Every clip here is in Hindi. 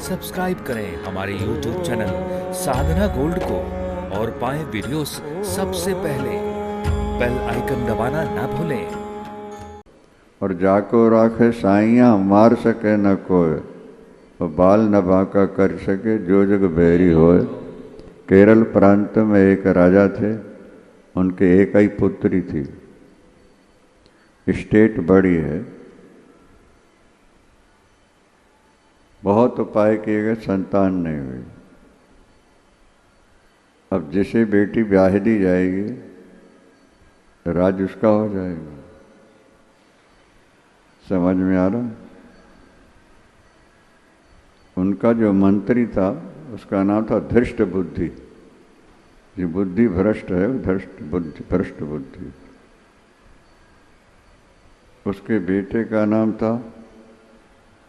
सब्सक्राइब करें हमारे YouTube चैनल साधना गोल्ड को और पाएं वीडियोस सबसे पहले। बेल आइकन दबाना ना भूलें। और जाको राखे साइया मार सके न कोय, और बाल न बांका कर सके जो जग बैरी होए। केरल प्रांत में एक राजा थे, उनके एक ही पुत्री थी। स्टेट बड़ी है, बहुत उपाय किए गए, संतान नहीं हुई। अब जिसे बेटी ब्याह दी जाएगी, राज उसका हो जाएगा। समझ में आ रहा? उनका जो मंत्री था उसका नाम था धृष्ट बुद्धि। जो बुद्धि भ्रष्ट है, भ्रष्ट बुद्धि। उसके बेटे का नाम था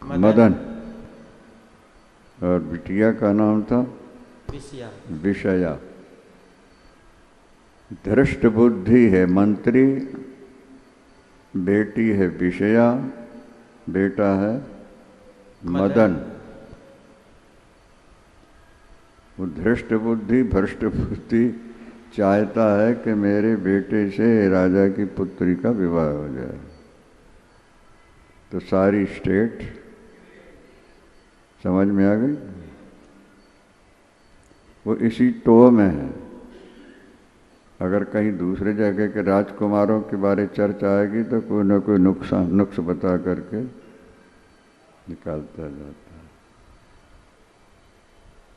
मदन और बिटिया का नाम था विषया। धृष्ट बुद्धि है मंत्री, बेटी है विषया, बेटा है मदन। वो धृष्ट बुद्धि भ्रष्ट बुद्धि चाहता है कि मेरे बेटे से राजा की पुत्री का विवाह हो जाए। तो सारी स्टेट समझ में आ गई। वो इसी टोह में है। अगर कहीं दूसरे जगह के राजकुमारों के बारे चर्चा आएगी तो कोई ना कोई नुक्स बता करके निकालता जाता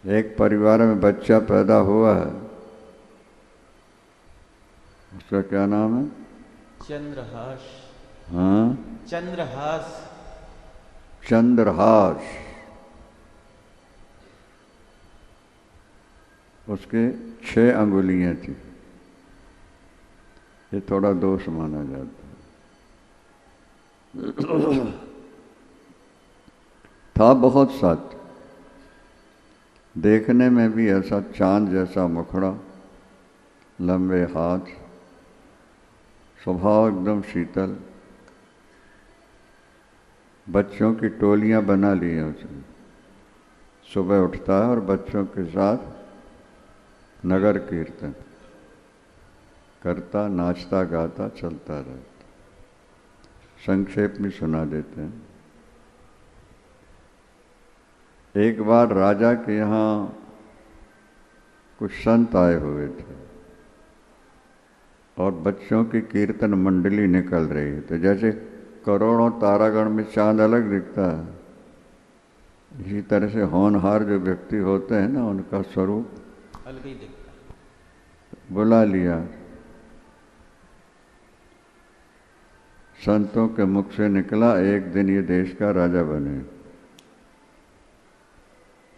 है। एक परिवार में बच्चा पैदा हुआ है, उसका क्या नाम है? चंद्रहास। हाँ, चंद्रहास। चंद्रहास। उसके 6 अंगुलियां थी। ये थोड़ा दोष माना जाता है। था बहुत सत, देखने में भी ऐसा चांद जैसा मुखड़ा, लंबे हाथ, स्वभाव एकदम शीतल। बच्चों की टोलियां बना ली हैं उसने। सुबह उठता है और बच्चों के साथ नगर कीर्तन करता, नाचता गाता चलता रहता। संक्षेप में सुना देते हैं। एक बार राजा के यहाँ कुछ संत आए हुए थे और बच्चों की कीर्तन मंडली निकल रही है। तो जैसे करोड़ों तारागण में चांद अलग दिखता है, इसी तरह से होनहार जो व्यक्ति होते हैं ना, उनका स्वरूप अलग ही दिखता है। बुला लिया। संतों के मुख से निकला, एक दिन ये देश का राजा बने।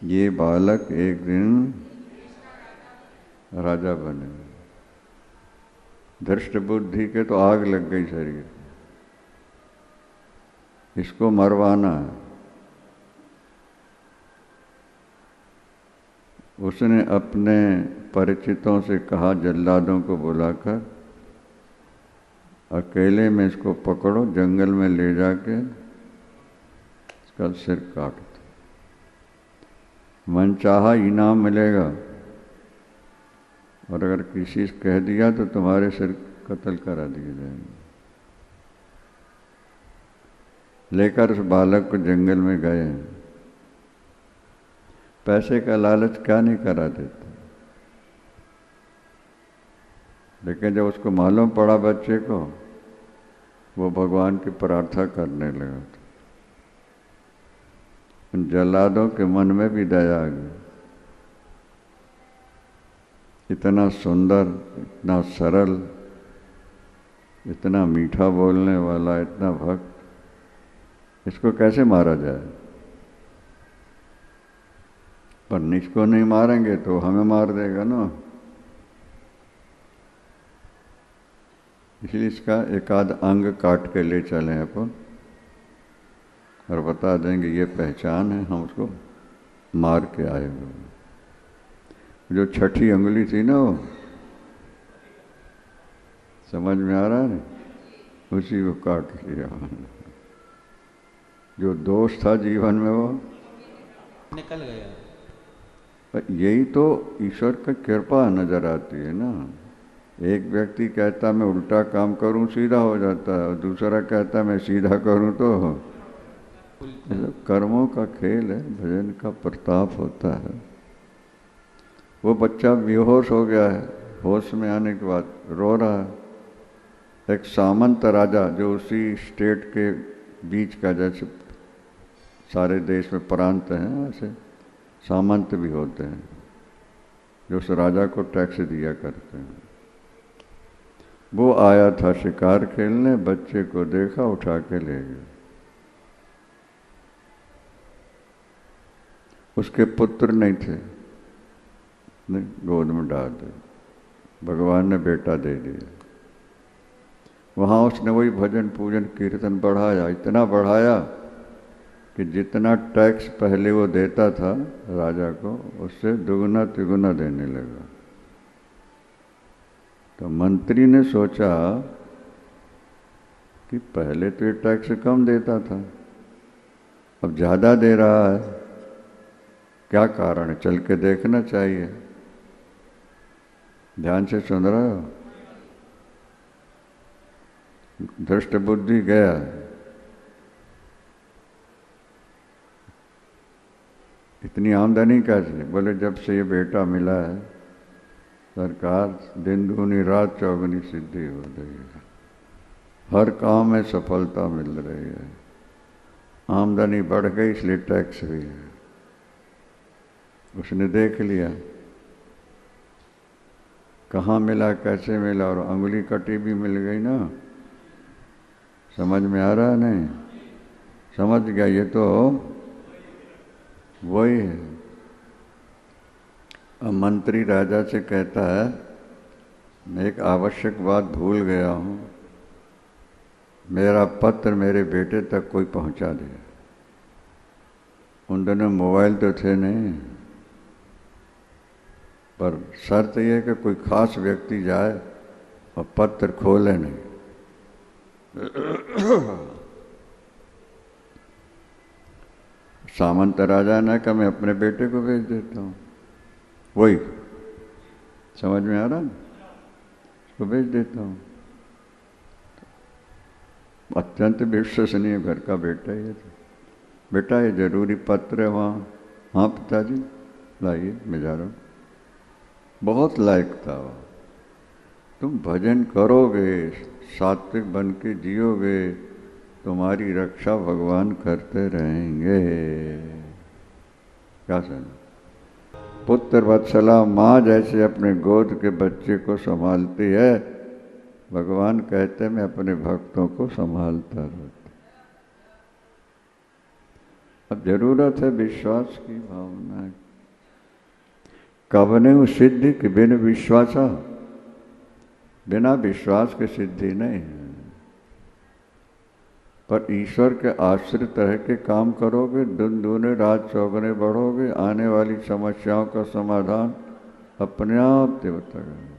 ये बालक एक दिन राजा बने। धृष्ट बुद्धि के तो आग लग गई शरीर, इसको मरवाना है। उसने अपने परिचितों से कहा, जल्लादों को बुलाकर अकेले में इसको पकड़ो, जंगल में ले जाके इसका सिर काट दो। मनचाहा इनाम मिलेगा, और अगर किसी से कह दिया तो तुम्हारे सिर कत्ल करा दिए जाएंगे। लेकर उस बालक को जंगल में गए। पैसे का लालच क्या नहीं करा देता। लेकिन जब उसको मालूम पड़ा बच्चे को, वो भगवान की प्रार्थना करने लगा। उन जल्लादों के मन में भी दया आ गई। इतना सुंदर, इतना सरल, इतना मीठा बोलने वाला, इतना भक्त, इसको कैसे मारा जाए? पर इसको नहीं मारेंगे तो हमें मार देगा ना। इसलिए इसका एक आध अंग काट के ले चलें अपन और बता देंगे ये पहचान है, हम उसको मार के आए हुए। जो छठी अंगुली थी ना, वो समझ में आ रहा है, उसी को काट लिया। जो दोष था जीवन में वो निकल गया। पर यही तो ईश्वर की कृपा नजर आती है ना। एक व्यक्ति कहता मैं उल्टा काम करूं सीधा हो जाता है, और दूसरा कहता मैं सीधा करूं तो उल्टा। कर्मों का खेल है, भजन का प्रताप होता है। वो बच्चा बेहोश हो गया है, होश में आने के बाद रो रहा है। एक सामंत राजा जो उसी स्टेट के बीच का, जैसे सारे देश में प्रांत हैं ऐसे सामंत भी होते हैं जो उस राजा को टैक्स दिया करते हैं। वो आया था शिकार खेलने, बच्चे को देखा, उठा के ले गया। उसके पुत्र नहीं थे, गोद में डाल दे, भगवान ने बेटा दे दिया। वहाँ उसने वही भजन पूजन कीर्तन बढ़ाया, इतना बढ़ाया कि जितना टैक्स पहले वो देता था राजा को, उससे दुगना तिगुना देने लगा। तो मंत्री ने सोचा कि पहले तो ये टैक्स कम देता था, अब ज़्यादा दे रहा है, क्या कारण है? चल के देखना चाहिए। ध्यान से सुन रहे हो? धृष्ट बुद्धि गया। इतनी आमदनी कैसे? बोले जब से ये बेटा मिला है सरकार, दिन दूनी रात चौगुनी सिद्धि हो रही है, हर काम में सफलता मिल रही है, आमदनी बढ़ गई इसलिए टैक्स भी है। उसने देख लिया कहाँ मिला, कैसे मिला, और अंगुली कटी भी मिल गई ना। समझ में आ रहा है? नहीं समझ गया, ये तो वही है। अब मंत्री राजा से कहता है मैं एक आवश्यक बात भूल गया हूँ, मेरा पत्र मेरे बेटे तक कोई पहुँचा दे। उन दिनों मोबाइल तो थे नहीं, पर शर्त यह है कि कोई खास व्यक्ति जाए और पत्र खोले नहीं। सामंत राजा ने कहा मैं अपने बेटे को भेज देता हूँ। वही समझ में आ रहा ना, उसको भेज देता हूँ। अत्यंत विश्वसनीय घर का बेटा ये था। बेटा ये जरूरी पत्र है वहाँ। हाँ पिताजी लाइए, मैं जा रहा हूँ। बहुत लायक था वो। तुम भजन करोगे, सात्विक बन के जियोगे, तुम्हारी रक्षा भगवान करते रहेंगे। क्या समझ? पुत्र वत्सला माँ जैसे अपने गोद के बच्चे को संभालती है, भगवान कहते मैं अपने भक्तों को संभालता रहता। अब जरूरत है विश्वास की भावना। कवने सिद्धि के बिन विश्वासा, बिना विश्वास के सिद्धि नहीं है। पर ईश्वर के आश्रित रह के काम करोगे, दिन दूने रात चौगुने बढ़ोगे, आने वाली समस्याओं का समाधान अपने आप देवता करेगा।